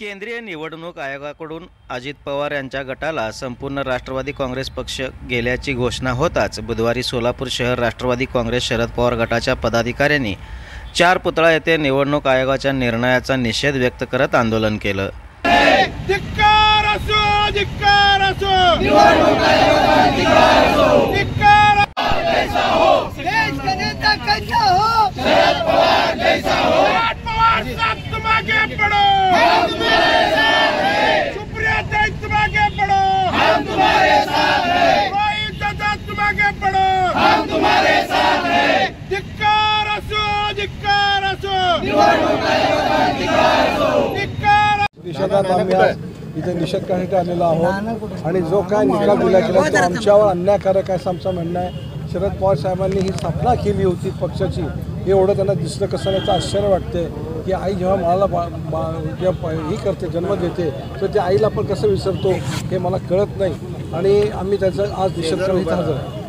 केंद्रीय निवडणूक आयोगाकडून अजित पवार यांच्या गटाला संपूर्ण राष्ट्रवादी काँग्रेस पक्ष गेल्याची घोषणा होताच बुधवारी सोलापूर शहर राष्ट्रवादी काँग्रेस शरद पवार गटाच्या पदाधिकाऱ्यांनी 4 पुतळा येथे निवडणूक आयोगाच्या निर्णयाचा निषेध व्यक्त करत आंदोलन केलं। धिक्कार असो, धिक्कार असो, निवडणूक आयोगाला धिक्कार असो, धिक्कार कैसा हो, देश का नेता कैसा हो, शरद पवार कैसा हो, शरद पवार साहब तुम आगे बढ़ो, हम तुम्हारे साथ हैं, सुप्रिया ताई तुम आगे बढ़ो, हम तुम्हारे साथ हैं, रोहित दादा तुम आगे बढ़ो, हम तुम्हारे साथ हैं, धिक्कार असो, धिक्कार असो, निवडणूक आयोगाला धिक्कार असो, धिक्कार निषेधात आम्ही आज इथे निषेध करण्यासाठी आलेलो आहोत आणि जो काय निकाल दिला गेला तो आमच्यावर अन्यायकारक आहे असं आमचं म्हणणं आहे। शरद पवार साहेबांनी ही स्थापना केली होती पक्षाची, एवढं त्यांना दिसलं कसं याचं आश्चर्य वाटते की आई जेव्हा मला ही करते जन्म देते तर त्या आईला आपण कसं विसरतो हे मला कळत नाही आणि आम्ही त्याचा आज निषेध करण्यात हजर आहे।